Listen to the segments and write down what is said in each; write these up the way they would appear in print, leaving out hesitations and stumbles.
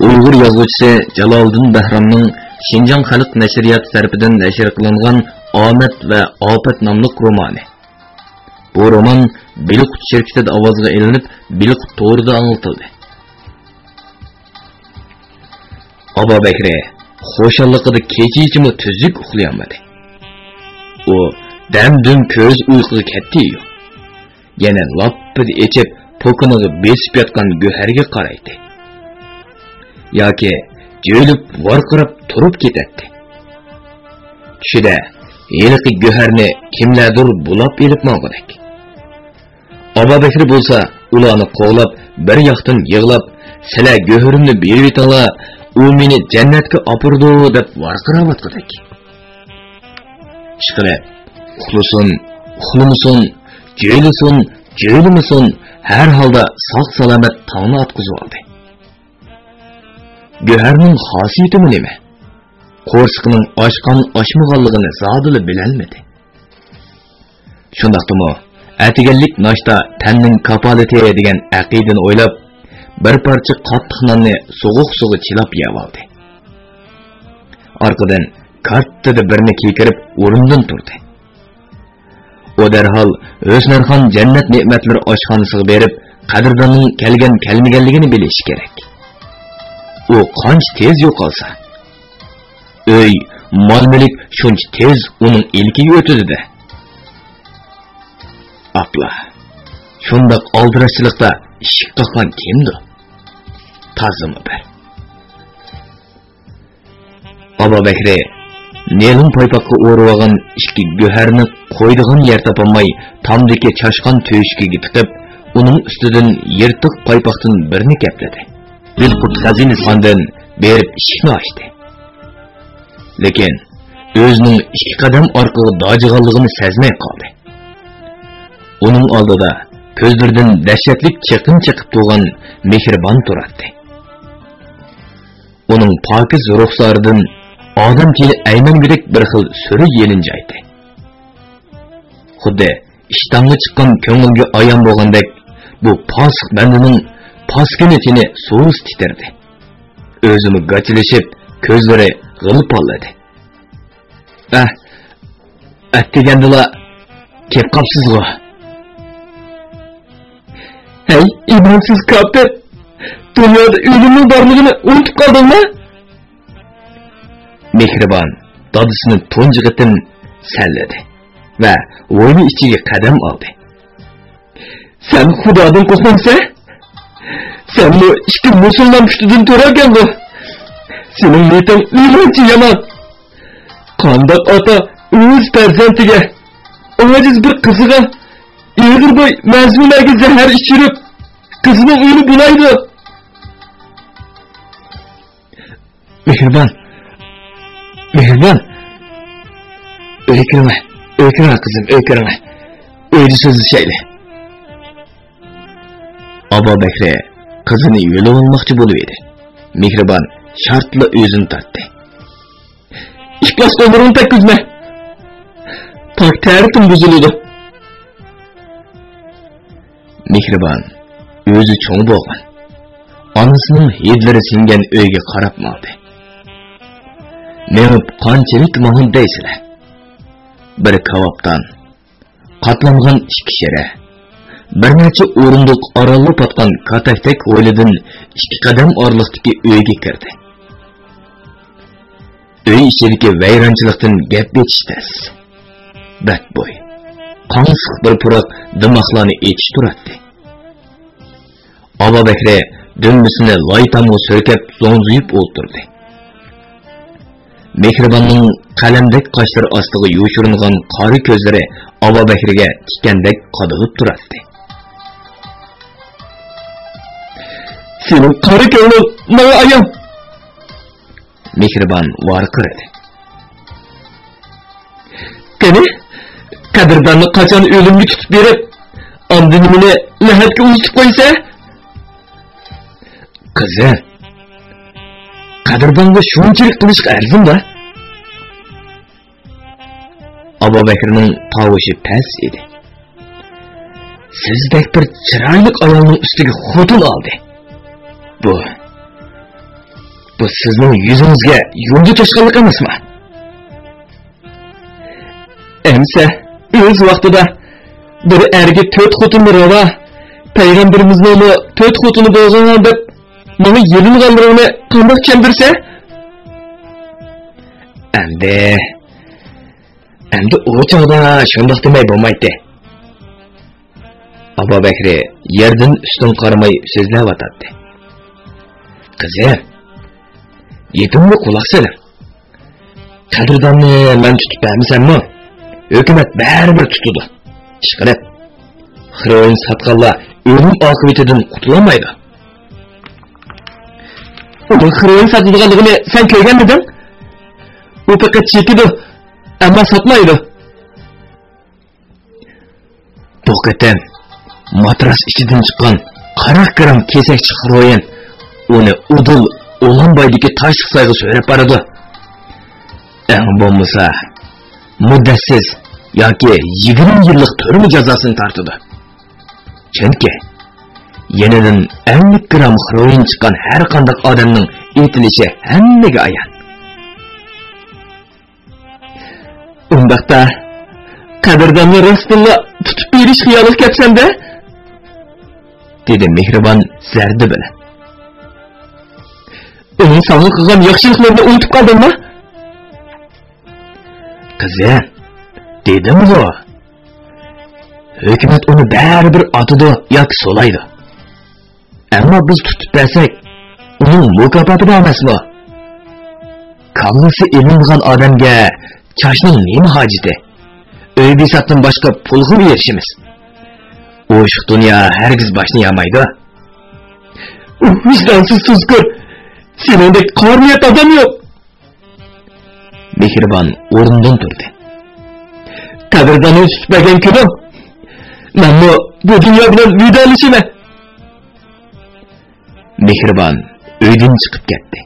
Uyg'ur yozuvchisi Jaloliddin Bahramning Şinjan Xalq nashriyati tarafidan nashr qilingan Omad va Ofat nomli romani. Bu roman Biliqut şirkatida ovozga ilinib, Biliqut to'g'rida anlatildi. Aba Bekri xo'shalliqida kecha-ichimi tuzuk uxlayolmadi. U damdum ko'z uyquga ketdi-yu. Yana lappidi echib, po'kiniga besib yotgan Go'harga qaraydi. Yoki jo'lib varqirab turib ketadi. Tushida yiliqi Go'harni kimlardir bulab elib mang'idak. Aba Bekri bo'lsa, ularni qo'lab, bir yoqdan yig'lab, "Sizlar Go'harimni berib etinglar, u meni jannatga opirdi" deb varqirayotgandak. Chiqilib, uxlasin, uxlamasin, jo'ylamasin, har holda sog'-salomat tongni atqizib oldi. Go'harning xosiyati nima? Qo'rsqining oshmaganligini zodili bilolmadi. Shundaqdimi, atiganlik noshta tanning kapolati degan aqidani o'ylab, bir parcha qattiq nonni so'g'uq chilab yeb oldi. Orqadan kartada birini kekirib o'rnidan turdi. O derhal O'smarxon jannat ne'matlari oshxonasiga berib, qadrdonning kelmaganligini bilishi kerak. U qancha tez yo'qolsa, uy, mol-mulk shuncha tez uning ilkiga o'tdi-da. Apla. Shundoq aldirashchilikda ishik qilgan kimdir? Tazimi bir. Aba Bekri Nelin paypaqqa o'rib olgan ikki Go'harni qo'ydigan yer topolmay, tomdagi chashqon to'yishkiga tiqib, uning ustidan yirtiq paypaqdan birini kapladi. Bilqut xazinasidan berib ishikni ochdi. Lekin o'zining ikki qadam orqaga dojig'anligini sezmay qoldi. Uning oldida ko'zlaridan dahshatli chiqim chiqib turgan Mehribon turardi. Uning pokiz ruxsaridan odam tili aymangidek bir xil suri yelinjaydi. Xuddi ishtamga chiqqan ko'ngilga ayon bo'lgandek, bu posiq bandining poskinitini so'z titirdi. O'zini gachilishib, ko'zlari g'ilib oladi. Attigandila kep qopsizg'o. Hey, imonsiz kafir! Dunyoda o'limning borligini unutib qoldingmi? Mehribon dadisini tunji qitim salladi va o'yni ichiga qadam oldi. Sen Xudodan qo'rqmangsa? Sen bu ikki musulmon pushtidan to'ralgan bu. Sening niyating imonchi yomon. Qandoq ota o'z farzandiga, ojiz bir qiziga ig'ir bo'y mazmunaga zahar ichirib, qizining uyini bulaydi. Mehribon öykürme kızım, öykürme. Öyle sözü şeyle. Aba Bekri kızını yolu olmakçı buluveri. Mehribon şartla özünü tattı. İhlas ömrünü tek üzme. Tak taritim buzuludu. Mehribon özü çoğu boğan. Anasının hidleri singen öyge qarap maldı. Menip qanchalik mahim deysizlar. Bir kavapdan qatlangan ikki shara, bir necha o'rindiq oralib yotgan katakdak o'ylidan 2 qadam orliqdagi uyga kirdi. Uy ichidagi vayronchilikdan gap yetishtas. Batbo'y, qansiq bir puroq dimoqlarni etish turadi. Aba Bekri dumbisini loytamga so'kib zo'nzuyib o'ltirdi. Mehribonning qalamdek qoshlari ostiga yoshiringan qori ko'zlari Aba Bekriga tikandek qadig'ib turardi. Sening qori ko'ngling menga ayon. Mehribon varqiradi. Qani, qadrdonni qachon o'limga tutib berib, andin meni lahatga uzitib qo'ysa? Qizim, qadrdonga shunchalik qilishga arzimda? Aba Bekrining tovushi past edi. Sizdek bir chiroyli ayolning ustiga xotin oldi. Bu Bu sizning yuzingizga yo'lga to'sqanlik emasmi? Emsa, o'z vaqtida bir erga 4 xotin rava, payg'ambarimizning 4 xotini bo'lgan deb meni yelinganlarini qanday tushundirsa? Endi o chog'da shundoq demay bo'lmaydi. Abu Bakri yerdan ustun qaramay so'zlayotdi. Qizim, yetimga quloq soling. Qadrdonni men tutib bermasammi? Hukumat baribir tutadi. Ishqilib, xiroin satqanlar o'lim oqibatidan qutulmaydi. Uni xiroin satadiganligini sen ko'rganmiding? U faqat chekidi, ammo sotmaydi. Bu qatam matras ichidan chiqqan 40 gram kesakchi xiroin uni udul Ulanbaydagi tashliq sayga so'rab boradi. Eng bo'lmasa muddatsiz yoki 20 yillik turma jazosini tortadi. Chunki yenidan 50 gram xiroin chiqqan har qanday odamning etilishi hammaga ayon. Undaqda qadrdonni rostilla tutib berish xiyoliga ketsan-da, dedi mehribon zardi bilan. Uning sana qilgan yaxshiliklarni unutib qoldingmi? Qizim, dedim-ku. Hukumat uni baribir otadi yoki so'laydi. Ammo biz tutib bersak, uning mukofoti emasmi? Kallasi ilingan odamga chashning nima hojati? Uy besatdan boshqa pulga erishimiz. O'shiq dunyo hargiz boshni yamaydi. Vijdonsiz tuzkur. Senindek qorniyat odam yo'q. Mehribon o'rnidan turdi. Qadrdon tutmagan kunim. Men bu dunyo bilan vidolashim. Mehribon uydan chiqib ketdi.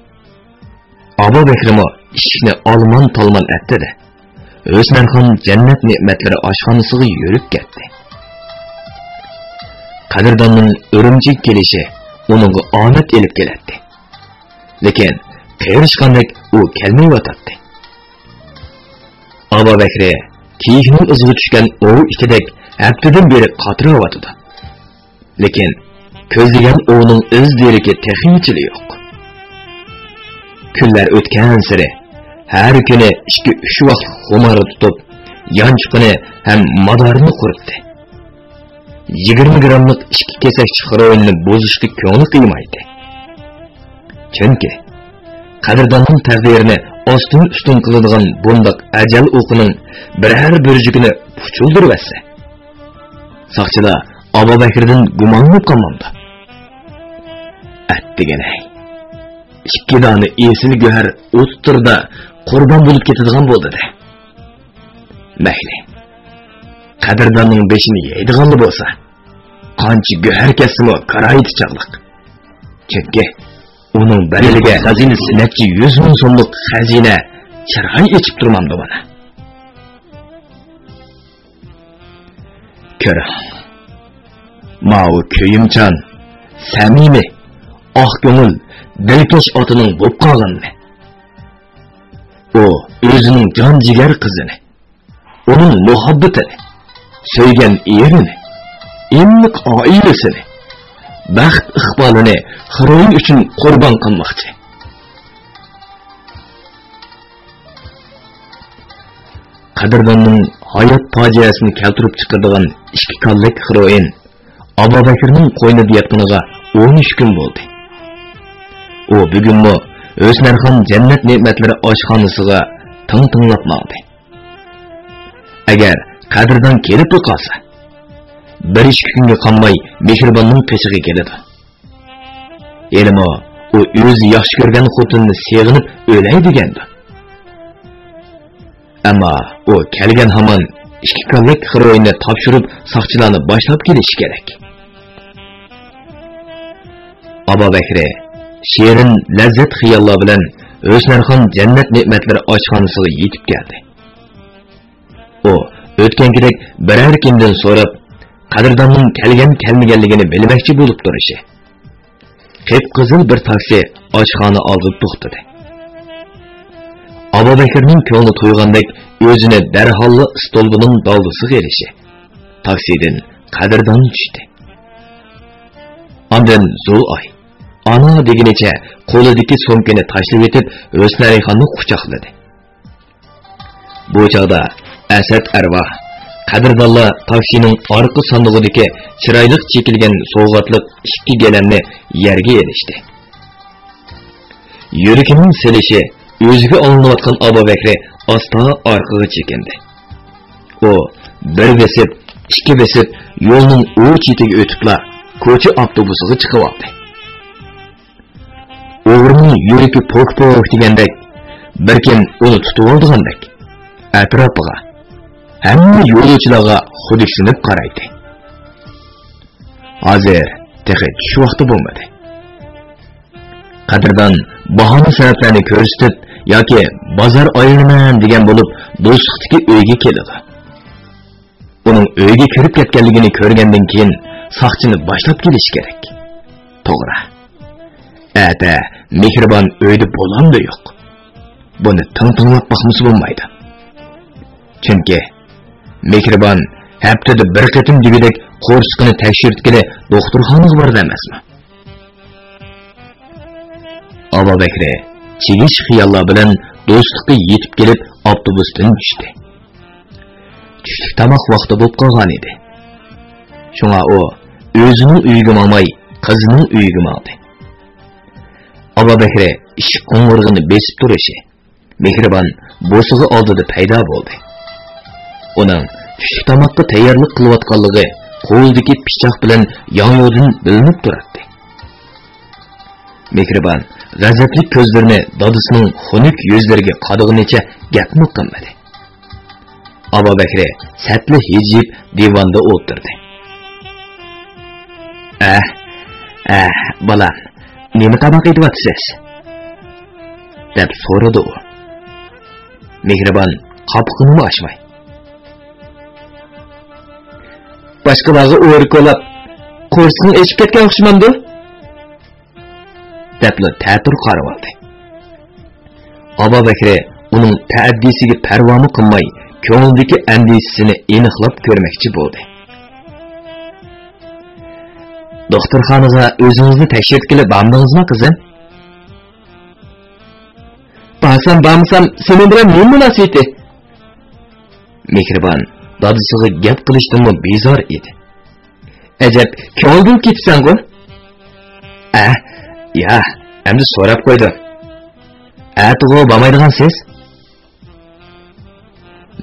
Abu Bakrimo ishni olmon-tolmon etdi-da. O'smarxon jannat ne'matlari oshxonasiga yurib ketdi. Qadrdonning Urumchiga kelishi uningga omad elib keladi. Lekin qiyirishqandek u kelmayotdi. Abu Bakri kiyikning iziga tushgan o'v itidek haftadan beri qatirayotdi. Lekin ko'zlagan o'vning iz derigi texnichili yo'q. Kunlar o'tgan sari har kuni 2-3 vaqt xumar tutib, yanchiqini ham madorini quritdi. 20 gramlik 2 kesakchi xiroinni bozishga ko'ngli qiymaydi. Chunki qadrdonning taqdirini ostin-ustin qiladigan bundoq ajal o'qining biror burjigini puchuldirib etsa, soqchilar Abu Bakrdan gumonlanib qolmamdi. Atdiganay. 2 dona esil go'har o'ttirda qurbon bo'lib ketadigan bo'ldi-da. Mayli. Qadrdonning beshini yeydiganli bo'lsa, qancha go'har kesimi qaraydi chaqliq. Chunki uning badaliga xazinasi necha 100 ming so'mlik xazina chiroy ichib turmamdi bana. Ko'ra. Mao köyimchan, samimi, oq ko'ngil, dilkash otining bo'lib qolganini. O o'zining jon jigar qizini, uning muhabbatini, sevgan erini, imliq oilasini, baxt iqbolini xiroin uchun qurbon qilmoqchi. Qadrdonning hayot fojiasini keltirib chiqaradigan 2 kallik xiroin Abu Bakrning qo'ynida yotganiga 13 kun bo'ldi. U bugunmi O'smarxon jannat ne'matlari oshxonasiga tinglab maqdi. Agar qadrdon kelib qolsa, 1-2 kunga qolmay mehribonning peshiga keladi. Elimo u o'zi yaxshi ko'rgan xotinni sevginib o'lay degandi. Ammo u kelgan hamon 2 kallik xiroinni topshirib soqchilarni boshlab kelish kerak. Abu Bakri shirin lazzat xiyollar bilan O'smarxon jannat ne'matlari oshxonasiga yetib keldi. U o'tgandek biror kimdan so'rab, qadrdonning kelgan-kelmaganligini bilmoqchi bo'lib turishi. qip-qizil bir taksi oshxona oldida to'xtadi. Abu Bakrning ko'ngli to'ygandek o'zini darhol stolbining daldisiga elishi. Taksidan qadrdon tushdi. Ondan Zulay ana degenicha qo'lidagi so'mkani tashlab etib, Husnarixonni quchoqladi. Bu chog'da Asad Arvoh qadrdonlar taksining orqa sandig'idagi chiroyli chekilgan sovg'atliq ikki gelanni yerga erishdi. Yuragining selishi o'ziga olinayotgan Abu Bakr asta orqaga chekindi. U bir besib, ikki besib yo'lning u chetiga o'tibla ko'cha avtobusiga chiqib oldi. O'g'rining yuragi po'k-po'k degandek, bir kim uni tutib oldigandek atrofiga, hamma yo'lovchilarga xudiksinib qaraydi. Hozir texi shu vaqti bo'lmadi. Qadrdon bahona sabablarni ko'rsatib yoki bozor aylaman degan bo'lib do'stlikdagi uyga keladi. Uning uyga kirib ketganligini ko'rgandan keyin soqchini boshlab kelish kerak. To'g'ri. Ata mehribon uyda bo'lamdi yo'q. Buni tinglab boqmasa bo'lmaydi. Chunki mehribon haftada bir qatim degidek qo'rsqini tekshirtkili doktorxonaga bordi emasmi? Abu Bakr chegish xiyollar bilan do'stlikka yetib kelib avtobusdan tushdi. Tushlik tomoq vaqti bo'lib qolgan edi. Shunga u o'zining uyiga bormay, qizining uyiga bordi. Abu Bakr ish qo'ng'irg'ini besib turishi mehribon bo'sig'i oldida paydo bo'ldi. Uning tushlik tomoqqa tayyorlik qilayotganligi qo'lidagi pichoq bilan yonyo'dan bilinib turardi. Mehribon g'azabli ko'zlarini dadisining xunuk yuzlariga qadag'inicha gapni qilmadi. Abu Bakr satli hijib divanda o'tirdi. Bolam, nima tamoq etyapsiz? deb so'radi u. Mehribon qopqini ochmay. Boshqalarga o'rkolab, qo'rsqini echib ketgan o'xshamamdi? debli ta'tir qarab oldi. Abu Bakr uning ta'addisiga parvoni qilmay, ko'nglidagi andisini aniqlab ko'rmoqchi bo'ldi. Doktorxonaga o'zingizni tekshirib kelib bormadingizmi, qizim? Barsam, sening bilan nima munosabati? Mehribon dadisiga gap qilishdanmi bezor edi. Ajab, ko'nglim ketsan-ku? Ya, endi so'rab qo'ydim. Atigo bormaydigansiz?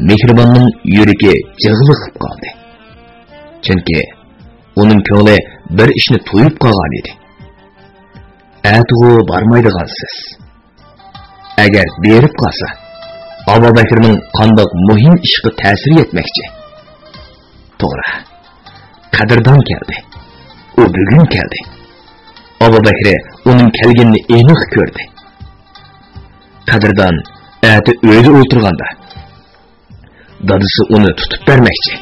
Mehribonning yuragi jig'liq qoldi. Chunki uning ko'ngli bir ishni to'yib qolgan edi. Atigo bormaydigansiz. Agar berib qolsa, Abu Bakrning qandoq muhim ishga ta'sir etmoqchi. To'g'ri. Qadrdon keldi. U bugun keldi. Abu Bakr uning kelganini aniq ko'rdi. Qadrdon ati uyda o'tirganda dadisi uni tutib bermoqchi.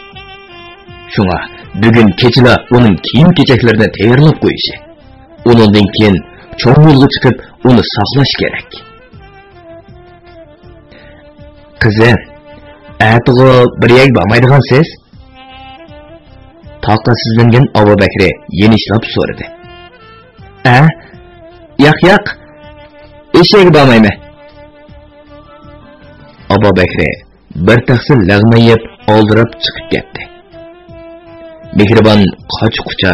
Shunga bugun kechila uning kiyim-kechaklarini tayyorlab qo'yishi. Undan keyin cho'ng yo'lga chiqib uni saqlash kerak. Qizim, atigo bir yak bormaydigansiz? Taqatsizlangan Abu Bakr yenishlab so'radi. Yo'q. Eshak bormayman. Abu Bakr bir taqsim lag'ma yeb oldirab chiqib ketdi. Mehribon qoch-qucha,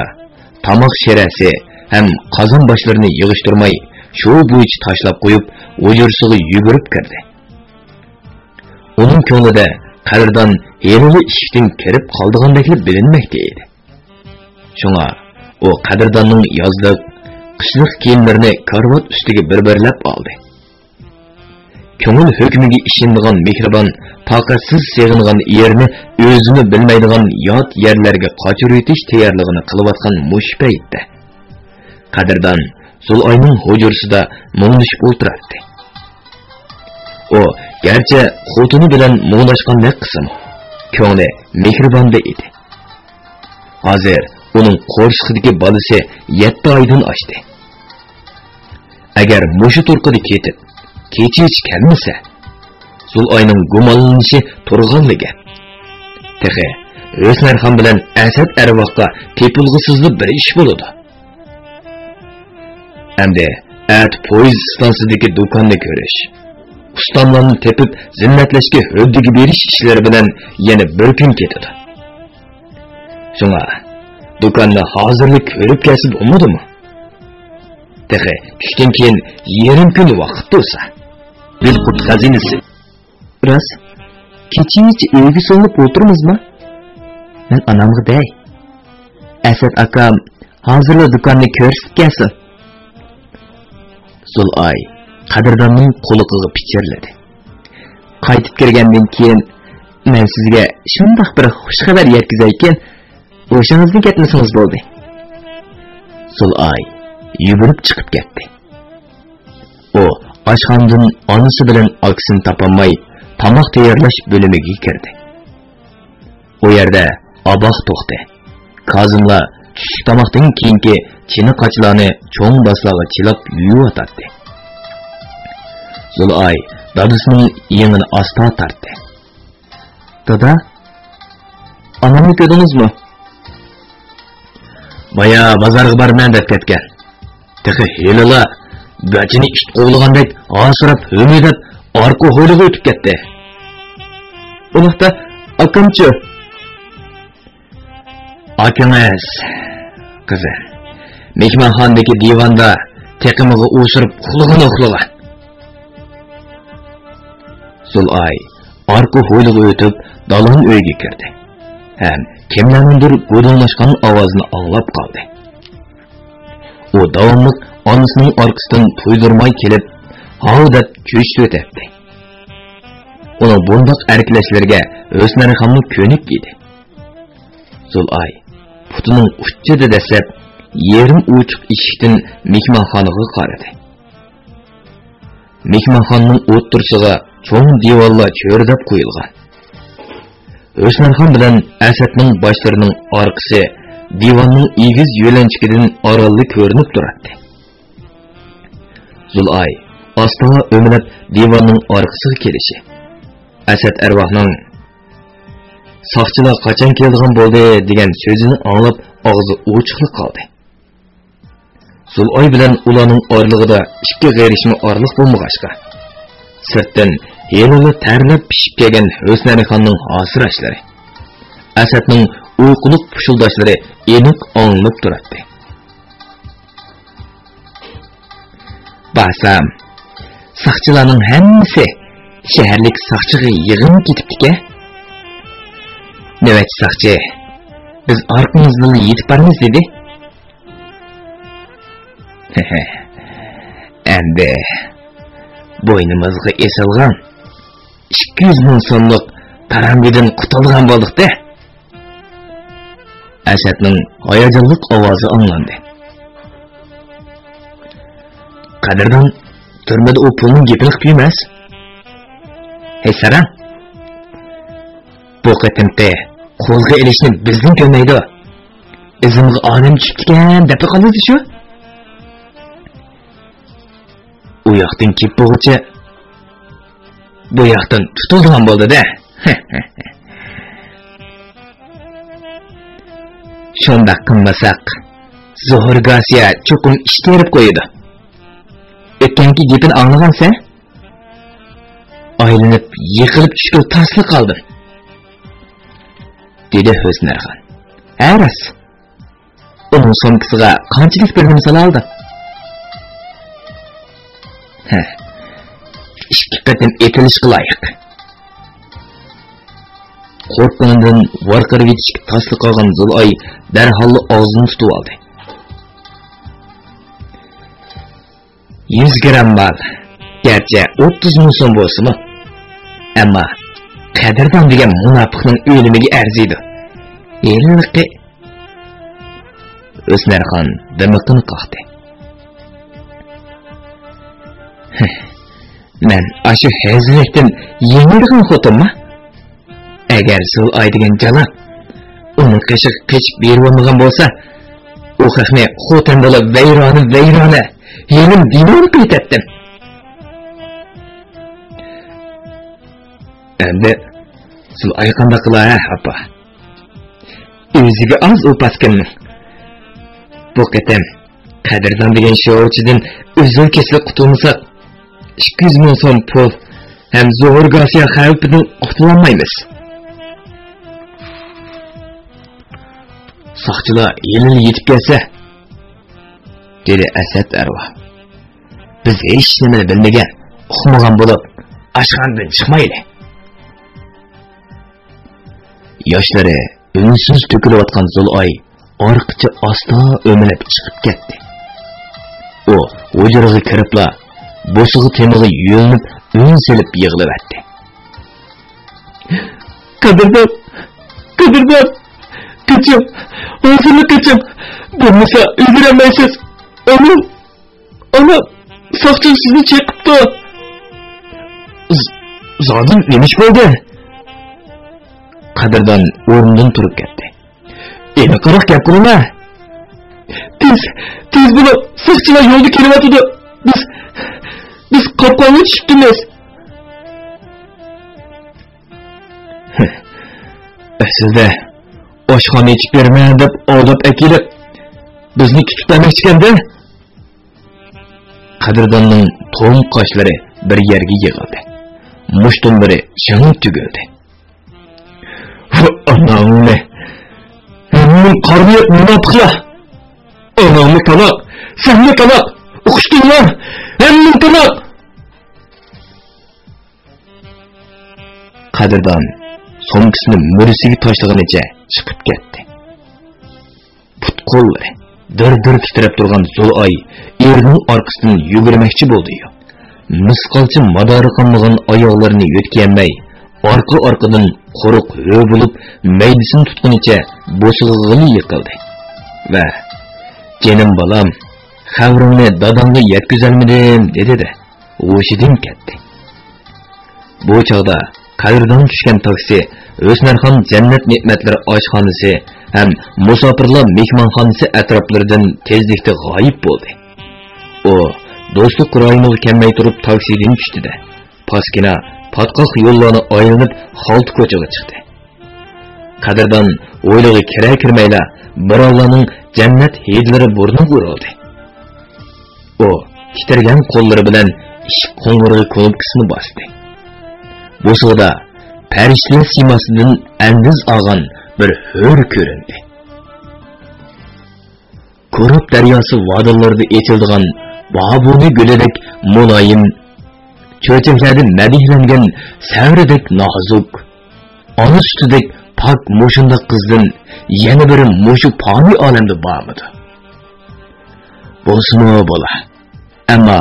tomoq sherasi ham qozon boshlarini yig'ishtirmay, shu bo'yicha tashlab qo'yib, o'jirsiga yugurib kirdi. Uning ko'nglida qadrdon yerli ishikdan kirib qoldigandek bilinmoqda edi. Shunga u qadrdonning yozliq, qishliq kiyimlarini karvat ustiga bir-birlab oldi. Ko'ngil hukmiga ishongan mehribon taqatsiz seg'ingan yerni o'zini bilmaydigan yot yerlarga qochirib o'tish tayyorligini qilayotgan mush paytda qadrdon Zulayning hujursida mung'lashib o'tirardi. U garchi xotini bilan mung'lashgandek qism, ko'ngli mehribonda edi. Hozir uning qo'rsqidagi bolasi 7 oydan oshdi. agar mushu turqida ketib, kecha-hech kelmasa, Zul'ayning gumonlanishi turg'anligi. Texe, O'smarxon bilan Asad arvoqqa tepilg'isizli bir ish bo'ladi. Endi at poyezd stansiyasidagi do'konni ko'rish, ustamlarni tepib zimmatlashga huddiga berish ishlari bilan yana bir kun ketadi. Shunga do'konni hozirlik ko'rib kelsa bo'lmadimi? Texe, tushdan keyin yarim kun vaqt bo'lsa, Bilqut xazinasi. Ras, kecha-hech uyga so'nib o'tirmizmi? Men anamga dey. Asad akam hozirla do'konni ko'rsatib kelsin. Zul'ay qadrdonning qo'liqiga pichirladi. Qaytib kirgandan keyin men sizga shunday bir xush xabar yetkazaykin, o'shangizni ketmasangiz bo'ldi. Zul'ay yugurib chiqib ketdi. O oshxonadan onasi bilan aksini topolmay tomoq tayyorlash bo'limiga kirdi. O yerda aboq to'xdi. Kazimlar tushlik tomoqdan keyingi chini qochlarni cho'ng baslag'a chilab yuvatdi. Zul'ay dadasining yengini asta tortdi. Dada, onamni ko'rdingizmi? Baya bozorga borman deb ketgan. Texe helala gachini ish qo'lgandek asrab o'midab orqa hovliga o'tib ketdi. Uloqda akamchi. Akangiz qizi mehmonxonadagi divanda teqimiga o'sirib uxlagan. Zul'ay orqa hovliga o'tib dalon uyga kirdi. Ham kimlarningdir go'donlashgan ovozini anglab qoldi. O davomli onasining orqasidan to'ydirmay kelib, "Hav" deb cho'chib o'tdi. Uning bundoq erklashlarga O'smarxonni ko'nib yedi. Zul'ay putining uchida dasab, yerim ochiq eshikdan mehmonxonaga qaradi. Mehmonxonaning o'ttirsig'iga cho'ng devorlar cho'rdab qo'yilgan. O'smarxon bilan Asadning boshlarining orqasi divanning egiz yo'lanchikidan oralli ko'rinib turardi. Zul'ay ostona o'milib divanning orqasiga kelishi. Asad arvohning "Soqchilar qachon keldigan bo'ldi" degan so'zini anglab og'zi ochiqlik qoldi. Zul'ay bilan ularning orlig'ida ikki g'ayrishma orliq bo'lmag'achqa. Sirtdan yelini tarlab pishib kelgan O'smarxonning hosirashlari, Asadning uyquliq pushuldoshlari aniq anglab turardi. Basam, soqchilarning hammasi shaharlik soqchiga yig'in ketibdi-ku. Navbat soqchi, biz orqamizdan yetib boramiz dedi. Endi bo'ynimizga esilgan 200 ming so'mlik tarangidan qutulgan bo'ldik-da. Asadning hayajonli ovozi anglandi. Qadrdon turmada u pulning gapini qilmas. Hey Saran, bu qatimda qo'lga ilishni bizning ko'maydi. Izimga onim tushibdigan deb qoldi shu. U yoqdan kelib bo'g'icha bu yoqdan tutilgan bo'ldi-da. Shunda qilmasak, Zuhurgasiya cho'qim ish terib qo'ydi. O'tganki gapini anglagansan? Aylanib, yiqilib tushib tasli qoldim. Dedi O'smarxon. Aras. Uning so'mkisiga qanchalik bir narsa oldi? İki qatim etilishga loyiq. Qo'rqqanidan varqirib yetishga tasli qolgan Zul'ay darhol og'zini tutib oldi. 100 gram mal, gerçi 30 ming so'm bo'lsa-mu, ammo qadrdon degan munofiqning o'limiga arziydi. Elliqi O'smarxon dimiqini qoqdi. Men aşı hezrekten yengilgan xotinmi? Agar Zul'ay degan jalab uni qichiq berib olmagan bo'lsa, u haqni xotin bo'lib vayrona yenim dinamik etdim. Endi siz ayqanda qila apa. O'ziga az o'paskinmi. Bu qatam qadrdon degan shouchidan o'zim kesilib qutulmasak 200 ming so'm pul ham zo'r gasiya xavfidan qutulolmaymiz. Soqchilar yelini yetib kelsa, dedi Asad arvoh. Biz hech nimani bilmagan, uqmagan bo'lib, ashxondan chiqmaydi. Yoshlari unsiz to'kilayotgan Zulay orqicha asta o'minib chiqib ketdi. U hujraga kiribla bo'sig'i temig'i yo'linib un selib yig'lavatdi. Qadrdon, kaçım, hozirli kaçım. Bo'lmasa ulguramaysiz. Ona soqchi sizni chaqibdi. Zodim nima ish bo'ldi? Qadrdon o'rnidan turib ketdi. Endi qaraq gap qilma. Tez bunu soqchilar yo'lda kelyapti. Biz qopqonga tushibmiz. Sizda oshxona ichib berma deb oldab akilib bizni tutib demoqchiganda Qadrdonning to'm qoshlari bir yerga yig'ildi. Mushtumlari shang tugildi. Anamni qarniyat munofiqlar. Anamni taloq, senni taloq, o'qishdinglar, hamma taloq. Qadrdon so'mkisini murisiga tashlaganicha chiqib ketdi. Put-qo'llari dir-dir titrab turgan Zulay erining orqasidan yugurmoqchi bo'ldi-yu. Misqalchi madori qolmagan oyoqlarini yo'tkayolmay, orqa-orqadan quruq ho' bo'lib, maydisini tutqunicha bo'sig'ili yiqildi. Va "Jenim bolam, xavrimni dadamga yetkazolmadim" dedi-da, o'shidan ketdi. Bu chog'da Qadrdon tushgan taksi O'smarxon Jannat ne'matlari oshxonasi ham musofirlar mehmonxonasi atroflaridan tezlikda g'oyib bo'ldi. U do'stlik rayoniga kelmay turib taksidan tushdi-da, paskina patqoq yo'llarni aylanib xalta ko'chaga chiqdi. Qadrdon o'ylig'i kira-kirmayla birovlarning jannat hidlari burniga urildi. U titragan qo'llari bilan eshik qo'ng'irog'i knopkasini bosdi. Bu sırada perişli simasından endiz ağan bir hör göründü. Kurup deryası vadalarda etildiğen babuni göledek mulayim, çöçeklerde medihlengen sevredek nazuk, anı sütüdek pak moşunda kızdın yeni bir moşu pani alemde bağımıdı. Bolsun o bola, ama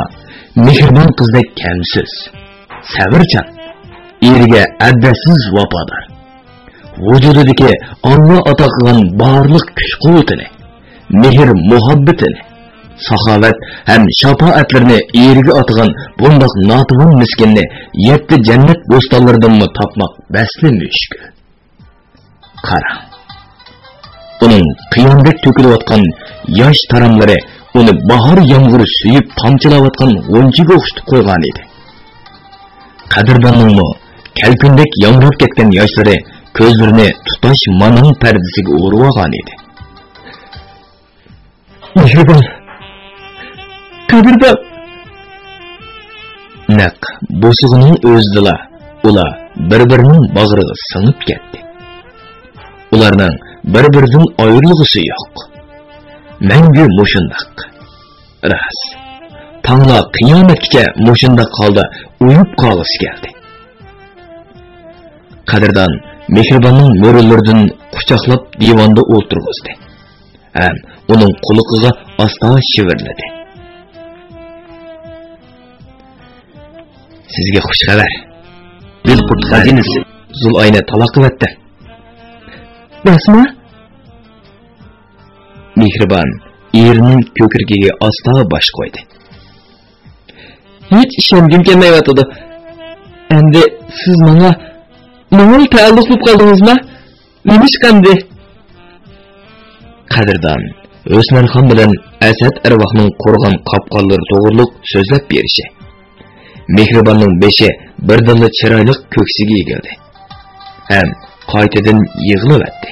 mihriban kızdek kemsiz, sevircan, eriga addasiz vafodor. Vujudidagi Allah ato qilgan barliq kuch-quvvatini, mehr muhabbatini, saxovat ham shafoatlarini eriga atgan bundoq notuvon miskinni yetti jannat bo'stonlaridan topmoq basli mushkul. Qara. Uning qiyomdek to'kilayotgan yosh taramlari uni bahor yomg'iri suyib tomchilayotgan g'unchiga o'xshatib qo'ygan edi. Qadrdonning kelkundek yomg'irib ketgan yoshlari ko'zlarini tutash manon pardasiga o'rib olgan edi. Mehribon, Qadrdon. Naq bo'sig'ining o'zidila ular bir-birining bag'riga singib ketdi. Ularning bir-biridan ayrilg'isi yo'q. Mangu mushundoq. Ras. Tangla qiyomatgacha mushundoq holda uyib qolg'isi keldi. Qadrdon Mehribonning mo'rillaridan quchoqlab divanda o'ltirg'izdi. Ham uning quliqiga asta shivirladi. Sizga xush xabar. Dilqut xazinasi Zulayni taloq qildi. Basma? Mehribon erining ko'kirgiga asta bosh qo'ydi. Hech ishongim kelmayotdi. Endi siz menga ta'alluq qilib qoldingizmi? Nima ishqandi? Qadrdon O'smarxon bilan Asad arvohning qo'rg'on qopqonlari to'g'riliq so'zlab berishi. Mehribonning beshi birdamda chiroyli ko'ksiga egildi. Ham qaytadan yig'lavatdi.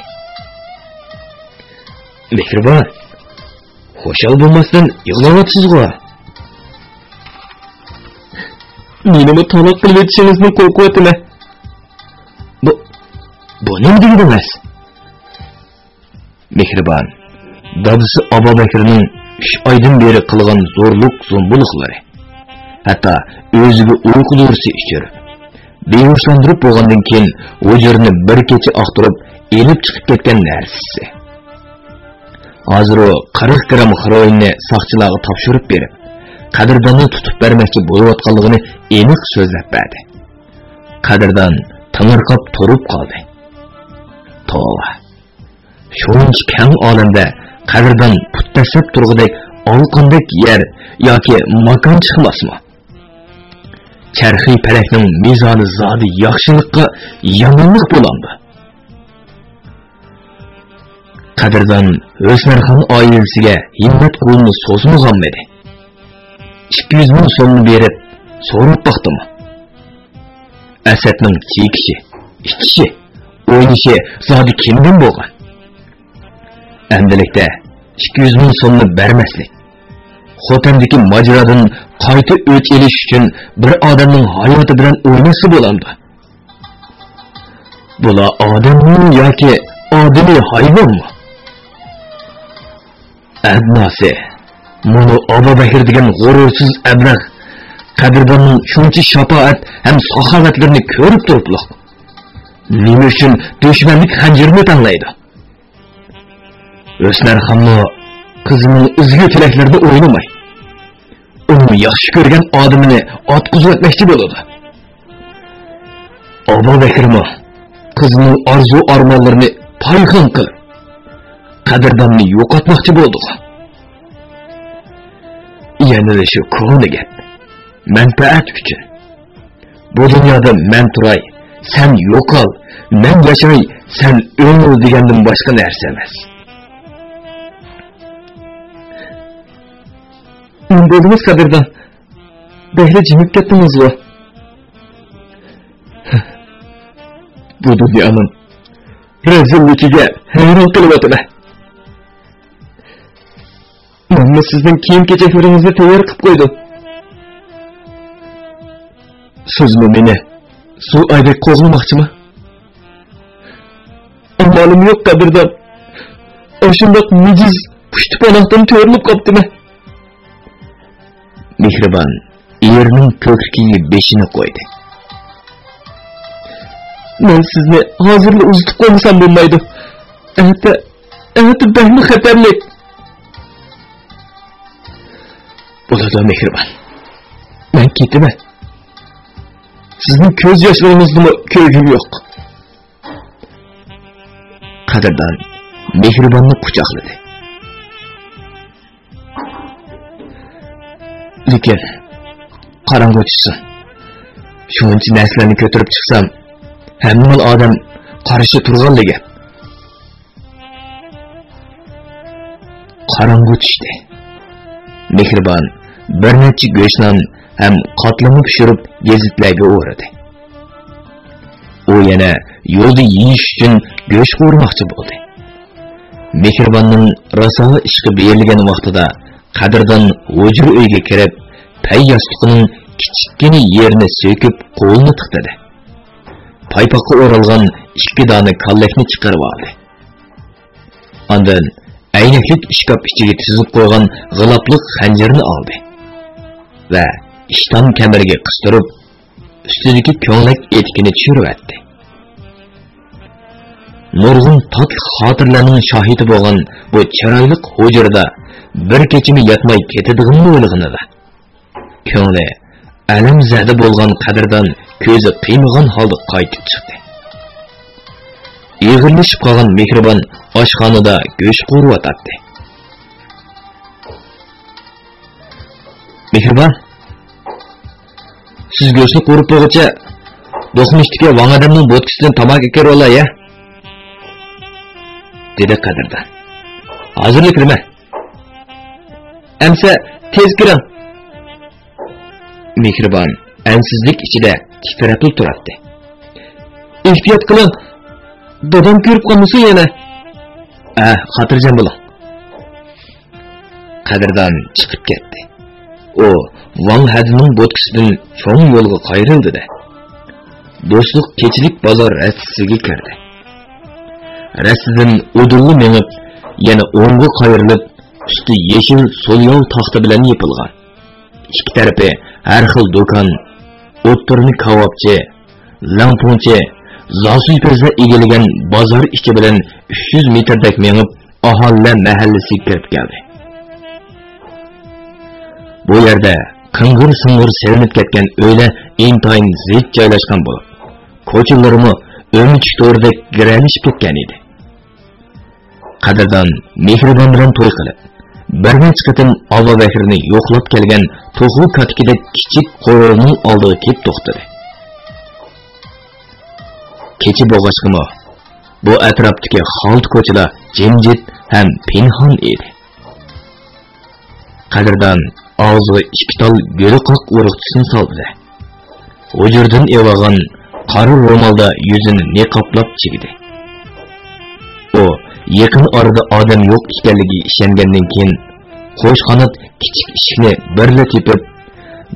Mehribon, xo'shal bo'lmasdan yig'layapsiz-ku. Menimi taloq qilib etishingizni qo'rqyapman. Bu nima deysiz? Mehribon, dadisi Abu Bakrning 3 oydan beri qilgan zo'rlik zo'mbuluqlari, hatto o'ziga uyqu dorisi ichirib, behushlantirib bo'lgandan keyin o'jirni bir kecha aqtirib, elib chiqib ketgan narsasi. Hozir o 40 gram heroinni saqchilarga topshirib berib, qadrdonni tutib bermoqchi bo'layotganligini aniq so'zlab berdi. Qadrdon tangirqab turib qoldi. Tova. Shuncha keng olamda qadrdon puttasab turg'idek olqondek yer yoki makon chiqmasmi? Charxiy palakning mizoni zodi yaxshilikqa yomonlik bo'landi. Qadrdon O'smarxon oilasiga himmat qo'lini so'zmagan edi. 200 ming so'mni berib so'rab baxtimi? Asadning chekishi, ichishi, o'ynishi zodi kimdan bo'lgan? Endilikda 200 ming so'mni bermaslik, Xotandagi majradan qayta o'ch elish uchun bir odamning hayoti bilan o'ynasa bo'ladi. Bular odammi yoki odamiy hayvonmi? Adnasi, bunu Abu Bakr degan g'urursiz ablah qadrdonning shuncha shafoat ham saxovatlarini ko'rib turibliq. Nima uchun dushmanlik xanjirini tanlaydi? O'smarxonni qizining izgu tilaklarida o'ynamay, uni yaxshi ko'rgan odamini otqizib o'tmoqchi bo'ladi. Abu Bakrmi qizining orzu armonlarini payxon qilib, qadrdonni yo'qotmoqchi bo'ldi. Yanada shu ko'ngli gap. Manfaat uchun. Bu dunyoda men turay, sen yo'qol, men yashay, sen o'l degandan boshqa narsa emas. Bo'ldingiz qadrdon. Behli jimib ketdingiz-ku. Bu dunyoning rezilligiga hayron qilyapman. Men sizning kiyim-kechaklaringizni tayyor qilib qo'ydim. Sizmi meni suv aydek qo'zg'amoqchimi? Amalim yo'q qadrdon. O'shundoq mijiz pushtiponoqdan to'rilib qopdimi? Mehribon erining ko'krigiga beshini qo'ydi. Men sizni hozirla uzitib qo'ysam bo'lmaydi. Ati behli xatarli. Bo'ladi Mehribon. Men ketaman. Sizning ko'z yoshlaringizni ko'rgim yo'q. Qadrdon Mehribonni quchoqladi. Lekin qarang'i tushsin. Shuncha narsalarni ko'tarib chiqsam, hamma odam qarshi turganligi. Qarang'i tushdi. Mehribon bir necha go'shtdan ham qatlama pishirib gazitlarga o'radi. U yana yo'lda yeyish uchun go'sht qo'rmoqchi bo'ldi. Mehribonning rasoga ishqi berilgan vaqtida qadrdon hujra uyga kirib, pay yostiqining kichikkina yerini so'kib qo'lini tiqtadi. Paypoqqa o'ralgan 2 dona kallakni chiqarib oldi. Ondan aynaklik ishkop ichiga tizib qo'ygan g'ilofliq xanjarni oldi va ishton kamariga qistirib, ustidagi ko'nglak etikini tushirib atdi. Nurg'un tatlı xotirlarning shohidi bo'lgan bu chiroyli hujrada bir kechimi yatmay ketadiganini o'ylaganida ko'ngli alam zada bo'lgan qadrdon ko'zi qiymagan holda qaytib chiqdi. Yig'ilishib qolgan Mehribon oshxonada go'sht qo'riyotdi. Mehribon, siz go'shtni qo'rib bo'lguncha do'qmishdiki Vangadamning bo'tkisidan tomoq ekir ola ya. Dedi qadrdon. Hozirlik nima? Әмсә tez kiring. Mehribon ansizlik ichida titrab turardi. Ehtiyot qiling. Dadam ko'rib qolmasa yana. Xotirjam bo'ling. Qadrdon chiqib ketdi. O Wang Hadining bo'tkisidan cho'ng yo'lga qayrildi-da. Do'stlik kechilik bozor rastasiga kirdi. Rastidan o'dulli menib, yana o'ngga qayrilib, usti yeshil so'lyol taxta bilan yopilgan. İki tarafi har xil do'kon, o'ttirni kavobchi, lamponchi, zosuy pezda egilagan bozor ichi bilan 300 metrdek menib, aholi mahallasiga kirib keldi. Bu yerda qing'ir-sing'ir sevinib ketgan uylar intayin zich joylashgan bo'lib, ko'chalarimi o'mich to'rdek giralishib ketgan edi. Qadrdon mehribon bilan to'y qilib, bir necha qatim Abu Bakrni yo'qlab kelgan to'g'ri katkida kichik qo'rining oldiga kelib to'xtadi. Kechi bo'g'ashqimi, bu atrofdagi xalt ko'chalar jimjit ham pinhon edi. Qadrdon ağzı iki tal gölü qaq urukçısını saldı. Ucurdan evagan qarı romalda yüzünü niqablab çekdi. O yakın arada adam yok ekanligi ishonganddan keyin qo'sh qanot kichik eshikni birla tepib,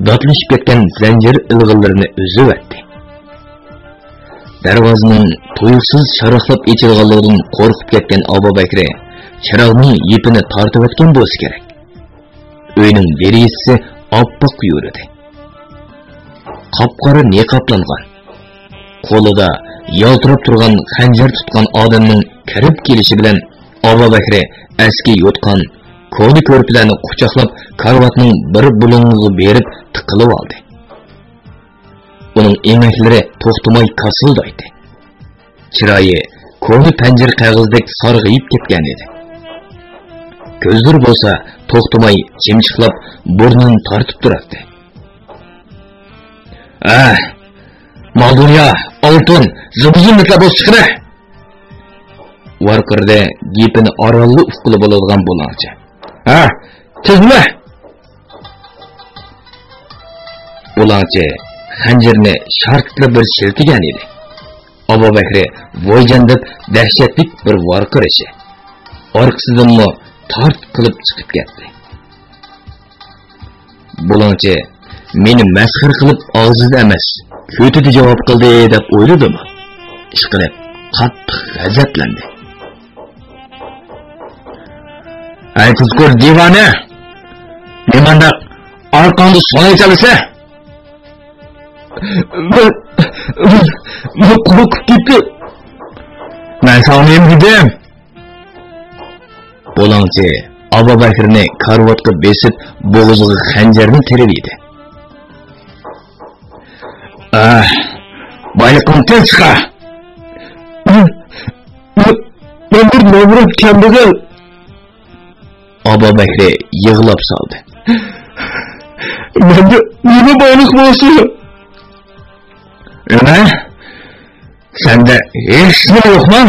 datlashib ketgan zanjir ilg'inlarini uzib o'tdi. Darvozaning tuyuqsiz sharaqlab ochilganligidan qo'rqib ketgan Abu Bakr chirog'ning ipini tortib o'tgan bo'lsa kerak. Uyning derizasi oppoq yurdi. Qop-qora niqoblangan. Qo'lida yaltirab turgan xanjar tutgan odamning kirib kelishi bilan Abu Bakr aski yotgan ko'li ko'rplarni quchoqlab karvatning bir bulungiga berib tiqilib oldi. Uning emaklari to'xtamay kasildaydi. Chiroyi ko'li panjir qog'ozdek sarg'ayib ketgan edi. Ko'zlar bo'lsa to'xtamay chimchiqlab burnini tortib turardi. Maldunyo, oltin, zibzimliklar bo'lsa chiqira. Varqirda gapini orolli ufqli bo'ladigan bo'lgancha. Tizma. Ulancha xanjarni sharqlab bir shiltigan edi. Abu Bakr voyjan deb dahshatli bir varqirishi. Orqasidanmi tart qilib chiqib ketdi. Bulancha meni masxir qilib og'zida emas, ko'tida javob qildi deb o'yladimi? Ishqilib qattiq g'azablandi. Ay kuzkur divana! Nimanda arqanda so'nay chalasa? Bu qo'rqib ketdi. Men sana dedim. Bo'lanchi Abu Bakrni karvatga besib, bo'g'ziga xanjarni terib edi. Bayliqim tez chiqa. Men bir nomrod kambag'al. Abu Bakr yig'lab soldi. Menda nima bayliq bo'lsa? Senda hech nima yo'qmi?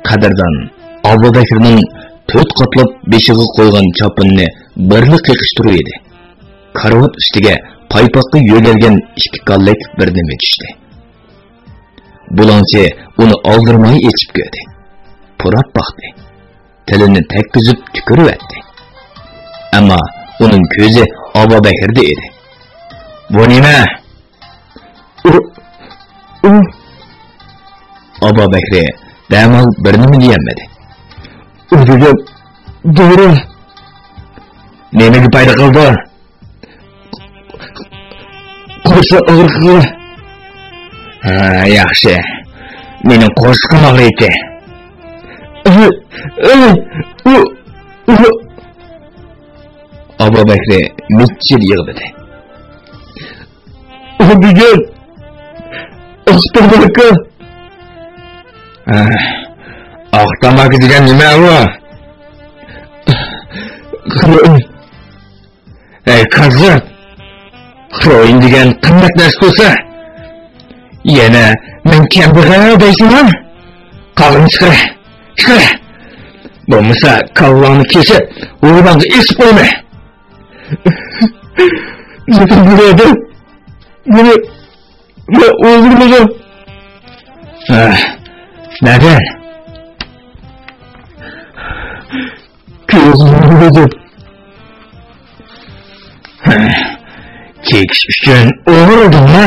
Qadrdon Abu Bakrning 4 qatlab beshiga qo'ygan chopinni birli qiqishtirib edi. Karvat ustiga paypoqqa yo'galgan ikki kallik bir nima tushdi. Bulanchi uni oldirmay echib ko'rdi. Purab baqdi. Tilini tekkizib tükürib etdi. Ammo uning ko'zi Abu Bakrda edi. Bu nima? Abu Bakr damal bir nima deyamadi. O'ziga doğru. Nimaga paydo qildi? Qo'rsa og'riqi. Yaxshi. Mening qo'rqim og'riydi. Abu Bakr mitchil yig'ladi. Bugun Oqtamaka. Oqtamaka degan nima bu? Qizim. Xo'yin degan qimmat narsa bo'lsa, yana men kambag'al deysan? Qog'in chiqira. Bo'lmasa kallani kesib, o'rmonga esib qo'yma. Lekin bo'ladi. Buni o'ldirmagan. Neden? Kızım. Çekiş üçün uğurdun mu?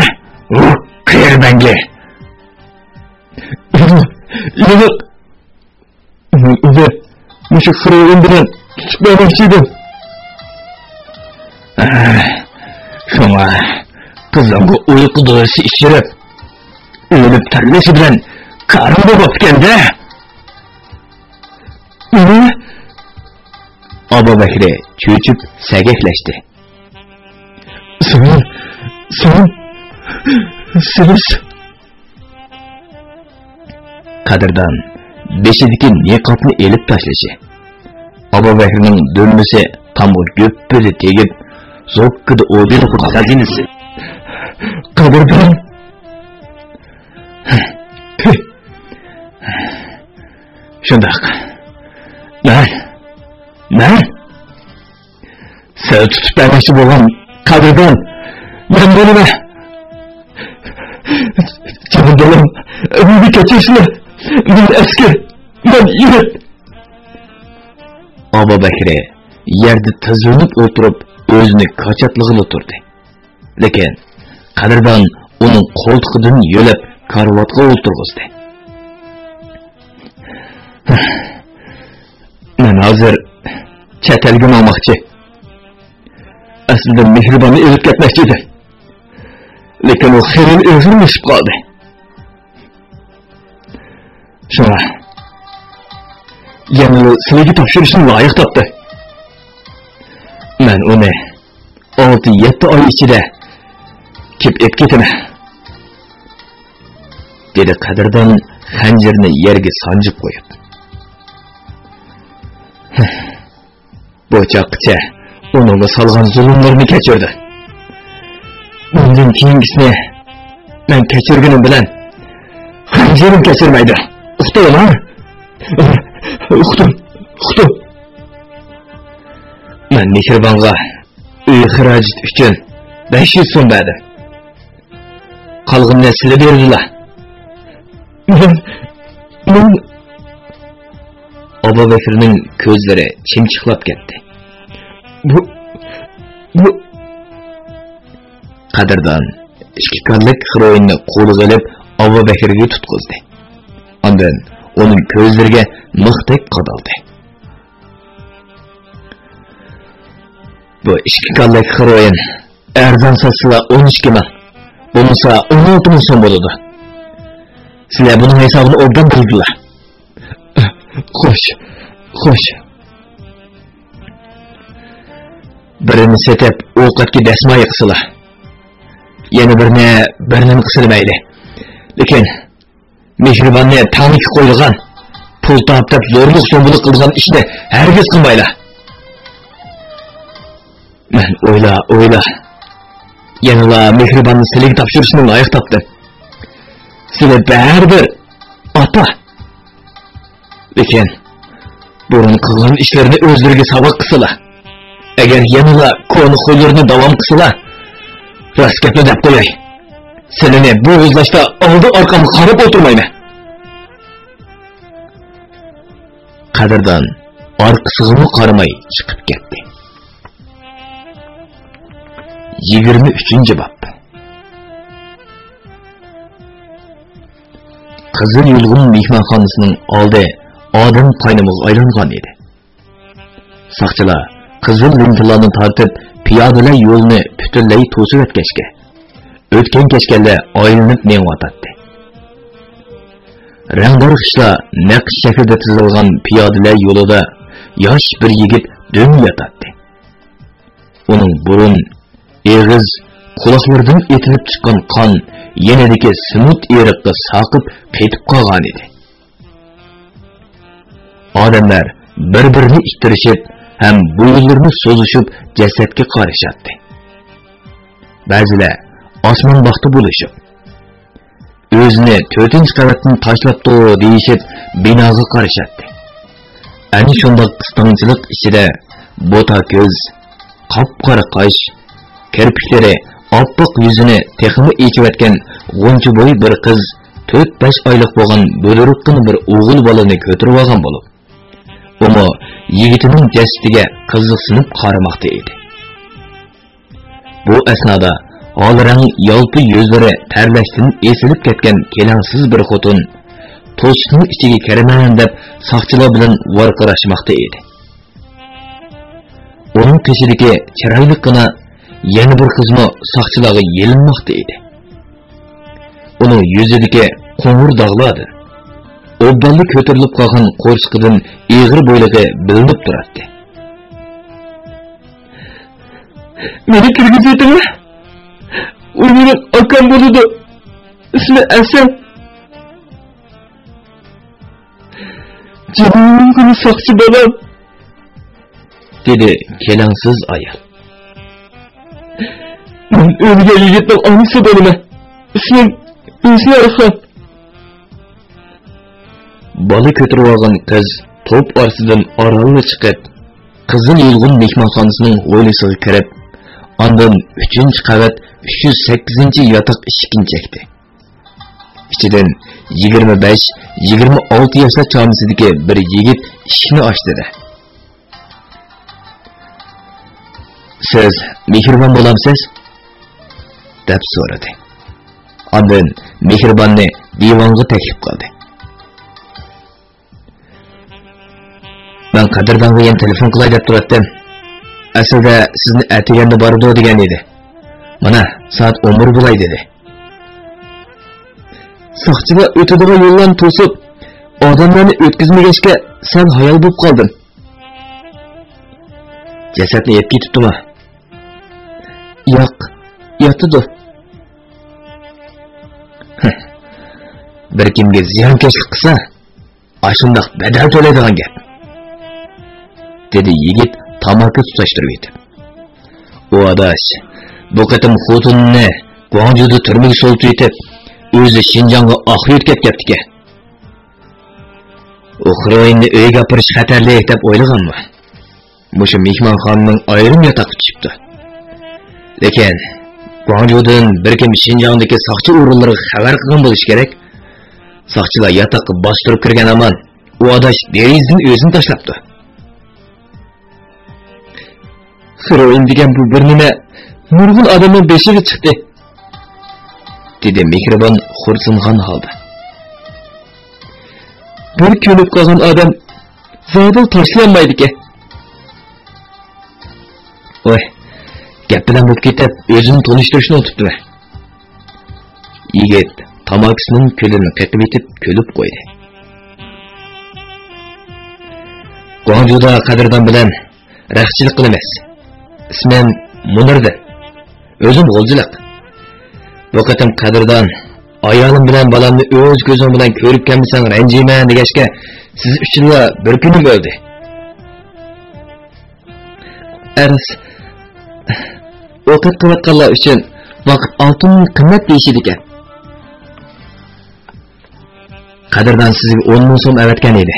Kıyır bence. Yok. Müşük fırığın bilen çıkmamışıydım. Şuna kızım bu uyku doğrusu içirip ölüp terlesi bilen karım da bakıken de. Abu Bekir'e çöçüp segekleşti. Siz. Kadirdan beşideki niqabını elip taşlışı. Abu Bekir'nin dönmesi tam o göppüzü tegip zokkıdı odunu kurdu hazinesi. Kadirdan şundak. Ben seni tutup vermesi olan Kadirdan ben bunu canım dolum bir keçesine ben eski ben yürüt. Abu Bekir'e yerde tızlanıp oturup özünü kaçatlığını oturdu. Lekin Kadirdan onun koltuğundan yölep karvatga oturguzdu. Ben hazır çetelgin olmakçı. Aslında Mihriban'ı elip ketmekçiydi. Lekin o xerin özünü düşüp kaldı. Şuna yanılı silegi topşuruşunu layık taptı. Ben onu 6-7 ay içinde kip et ketime. Dedi Kadirdan hancerini yerge sancıp koyup. Bu çakça onu salgan zulümlerini keçirdi. Bundan keyingisini ben keçirginim bilen hancerim keçirmeydi. Uqtu lan? Uqtu. Ben Mihriban'a uy xirajit üçün 500 so'm berdim. Qalğın nesli berdilar. Ben Abu Bekir'nin gözleri çimçiklap ketdi. Bu Kadirdan ishkikarlik xiroyinni qo'liga ilib Abu Bekir'ga tutqizdi. Ondan onun gözleriga mıhtek qadaldi. Bu ishkikarlik xiroyin arzon satsila 12 ming, bo'lmasa 16 ming so'm bo'ladi. Sizlar buning hisobini obdan qildilar. Xo'sh. Birini setep ovqatga dasmoy qilsalar. Yana birinin qilmaydi. Lekin Mehribanni taniki qo'yilgan, pul toptab zo'rlik so'mbulik qilgan ishni hargiz qilmaylar. Men o'yla. Yanıla Mehribanni sizlarga topshirishni loyiq topdi. Sizlar baribir ota. Lekin burun qilgan ishlarini o'zlariga saboq qilsalar, agar yanıla konu qo'ylarini davom qilsalar, rost gapni deb qo'yay. Senini bu o'zlashda oldi orqamga qarab o'tirmayman. Kadirdan orqasiga qaramay chiqib ketdi. 23-bob. Qizil Yulg'un mehmonxonasining oldi odam qaynimiga aylangan edi. Saqchilar qizil lentalarni tortib, piyodalar yo'lni butunlay to'sib o'tkazgan. O'tgan kechganda aylanib mengatdi. Rangdor qishlar naqsh shaklida tizilgan piyodalar yo'lida yosh bir yigit dön yotadi. Uning burun, eg'iz, quloqlaridan etilib chiqqan qon yenidagi simut eriqqa saqib ketib qolgan edi. Odamlar bir-birini ittirishib, ham bo'yinlarini so'zishib jasadga qarashatdi. Ba'zilar osmon baxti bo'lishib, o'zini 4-qavatdan tashlabdi deyishib binoga qarashatdi. Ani shundoq qistonchilik ichida bo'ta ko'z, qop-qora qosh, kirpiklari oppoq yuzini texmi echiyotgan g'uncha bo'y bir qiz 4-5 oylik bo'lgan bo'liruqqina bir o'g'il bolani ko'tarib olgan bo'lib, uni yigitining jasadiga qiziqsinib qaramoqda edi. Bu asnoda olrang yolpi yuzlari tarlashdan esilib ketgan kelangsiz bir xotin to'siqning ichiga kiraman deb soqchilar bilan varqirashmoqda edi. Uning qishidagi chiroyliqqina yana bir qizmo soqchilarga yelinmoqda edi. Uning yuzidagi qo'ng'ir dog'lardi. O'bballi ko'tarilib qolgan qo'rsqidan eg'ir bo'yligi bilinib turardi. Meni kirgizayapmi? U mening akam bo'ladi. Ismi Asal. Canımın günü sakçı balam, dedi kelangsiz ayol. Ben o'lgan yigitning onasi bo'laman. Ismim Arxon. Bola ko'tarib olgan qiz to'p orasidan orolga chiqib, Qizil Yulg'un mehmonxonasining hovlisiga kirib, ondan 3-qavat 308-yotoq eshikni chekdi. İçinden 25-26 yaşlar çağımızdaki bir yigit işini açtı. Siz Mihriban bolamsiz? Deb so'radi. Ondan Mihribanni divanga taklif qildi. Ben Qadrdonga ham telefon qilay deb turdim. Aslida sizni atiganda bordi degan edi. Mana soat 11 bo'lay dedi. Soqchilar o'tadigan yo'ldan to'sib, odamlarni o'tkazmagachga sen hayol bo'lib qolding. Jasadni yeb ketibdimi? Yo'q, yotdi. Bir kimga ziyonkashlik qilsa, ashundoq badal to'laydigan gap. Dedi yigit tamaki tutashtirib etib. O adash, bu qatim xotinni Guangzhouda turmaga solib etib, o'zi Xinjiangga oxirat ketibdi. Uxroyinni uyga aparish xatarli deb o'ylaganmi? Mushu mehmonxonaning ayrim yotoqi tushibdi. Lekin Guangzhoudan bir kim Xinjiangdagi soqchi o'rinlariga xabar qilgan bo'lish kerak. Soqchilar yotoqqa bostirib kirgan aman, u adash derizdan o'zini tashlabdi. Xroyin degan bu bir nima nurg'un odamning beshiga chiqdi. Dedi Mehriban xursandgan holda. Bir ko'nib qolgan odam zodil tashlanmaydi-ki. Voy, gap bilan bo'lib ketib, o'zini tanishtirishni unutibdi. Yigit tamakisining ko'lini qaqib etib, ko'lib qo'ydi. Guangzhouda Qadrdon bilan raqchilik qilamiz. Ismim Munirdir. O'zim g'oljilik. Bu qatim Qadrdon ayolim bilan balamni o'z ko'zim bilan ko'rib kelmasang ranjiyman degashga siz uchunla bir kunim o'ldi. Aras o'qib qilayotganlar uchun vaqt oltin qimmat deyishdi ekan. Qadrdon sizga 10 ming so'm avatgan edi.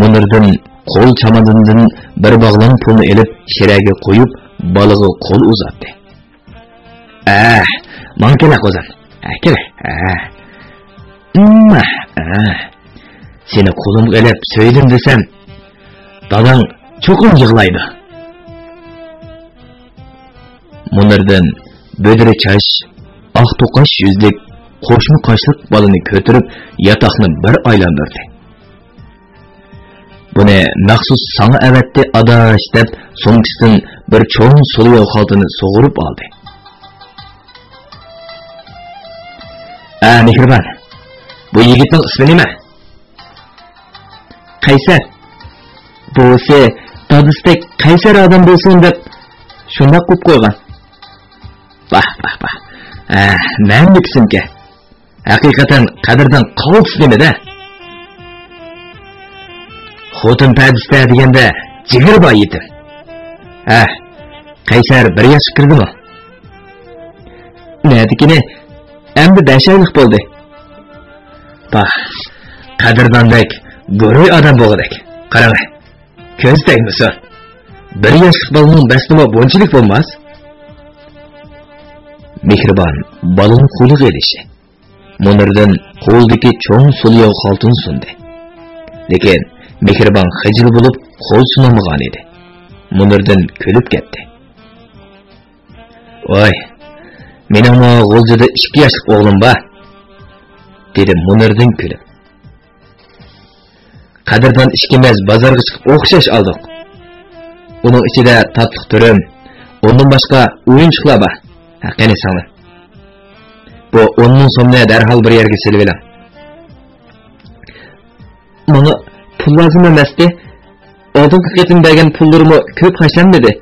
Munirdan qo'l chamadondan bir bog'lan pulni elib shiraga qo'yib baliga qo'l uzatdi. Man kela qo'zan. Kela. Seni qo'limga elib söyledim desem, dadang cho'qim yig'laydi. Munirdan bo'diri chash, oq to'qash yuzlik, qo'shma qoshliq balini ko'tarib, yotoqni bir aylantirdi. Buni maxsus sana avatdi adash deb so'ngkisidan bir cho'ng suluv xaltini sug'urib oldi. Mehriban, bu yigitning ismi nima? Qaysar. Bo'lsa, dadistek qaysar odam bo'lsin deb shunday qo'yib qo'ygan. Bah. Menliksimki. Haqiqatan Qadrdon qoldi nimada? Xotin padista deganda jigir bor yetim. Qaysar bir yosh kirdimi? Nadikini endi 5 oylik bo'ldi. Qadrdondek Görüy adam boğadak. Qarаңа. Көз tegmisi. Bir yaşlık balının bəslima bonchilik bo'lmas. Mehribon balın qo'liga elishi. Munirdan qo'ldagi cho'ng sulyo xaltın sundi. Lekin Mehribon xijil bo'lib qo'l sunamagan edi. Munirdan kulib ketdi. Voy, mening G'o'ljida 2 yoshlik o'g'lim bor, dedi Munirdan kulib. Qadirdan ishkimiz bozorga chiqib o'xshash oldik. Uning ichida tatliq turim, ondan boshqa o'yinchiqlar bor. Qani sana. Bu 10 ming so'mni darhol bir yerga silib eling. Mana pul lozim emasdi. Oldingi qatim bergan pullarimi ko'p hashlanmadi.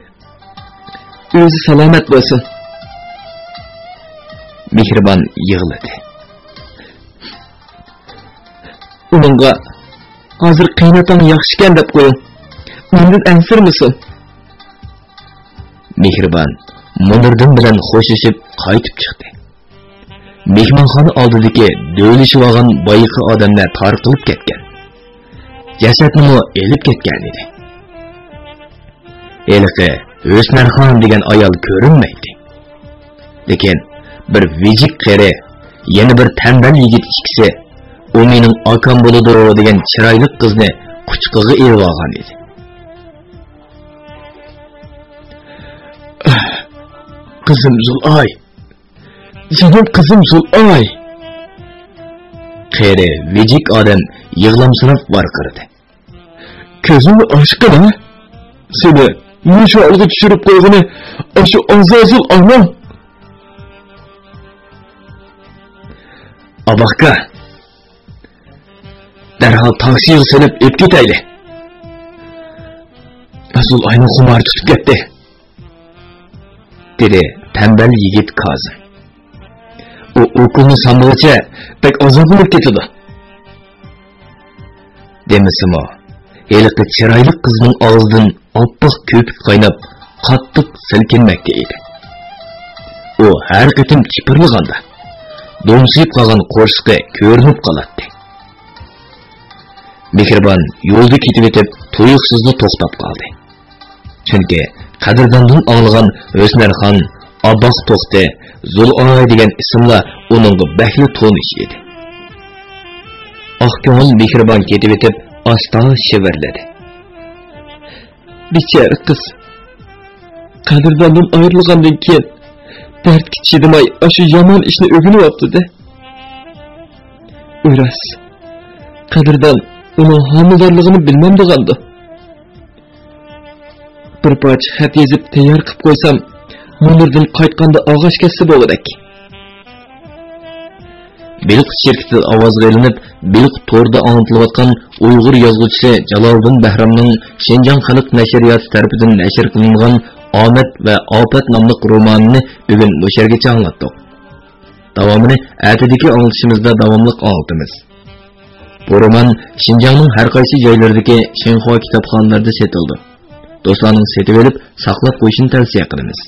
O'zi salomat bo'lsin. Mehribon yig'ladi. Uningga hozir qiynatang yaxshikan deb qo'ying. Mendan ansirmisan? Mehribon Munirdan bilan xo'shishib qaytib chiqdi. Mehmonxona oldidagi do'lishib olgan boyiqi odamlar tarqilib ketgan. Jasadni elib ketgan edi. Eliqi O'smarxon degan ayol ko'rinmaydi. Lekin bir vijik qari, yana bir tanbal yigit ikkisi u mening akam bo'ladir degan chiroyli qizni quchqiga elib olgan edi. Kızım Zulay, canım kızım Zulay. Qeri vijik odam yig'lamsirab varqirdi. Ko'zimni ochqina, seni mushu olga tushirib qo'ygani o'sha Azazil onam. Abaqqa, darhol taksiga sinib ep ketayli. Zulayni xumar tutib ketdi, dedi tembel yigit Kazım. O okulni sanmag'icha pek azoblanib ketdi. Demisimi o, eliqi chiroyli qizning og'zidan oppoq ko'pik qaynab, qattiq silkinmoqda edi. O har qatim chipirlaganda do'msiyib qolgan qo'rsqi ko'rinib qoladi. Mehribon yo'lda ketib etib, tuyuqsizda to'xtab qoldi. Chunki Qadirdandan anglagan O'smarxon, Abbas To'xti, Zulay degan ismlar uningga bakli tonish edi. Oqko'ngil Mehribon ketib etib, asta shivirladi. Bichara qiz. Qadirdandan ayrilgandan keyin dardga chidamay shu yomon ishni o'rganyapti-da. O'ras. Qadirdan uning homildorligini bilmam degandi. Bir parça xat yezib tayyor qilib qo'ysam, Munirdan qaytganda og'ash kessa bo'ladak. Biliq şirketi ovozga ilinib, Biliq to'rda anlatılayotgan Uyg'ur yozuvchisi Jaloliddin Bahramning Shinjong xalq nashriyoti tarafidan nashr qilingan Omad va Ofat nomli romanini bugun bu yergacha anglatdik. Davomini ertadagi anlatishimizda davomli anlatamiz. Bu roman Shinjongning har qaysi joylaridagi Shinxo kitobxonalarida sotildi. Do'stlarning setib olib, saqlab qo'yishini tavsiya qilamiz.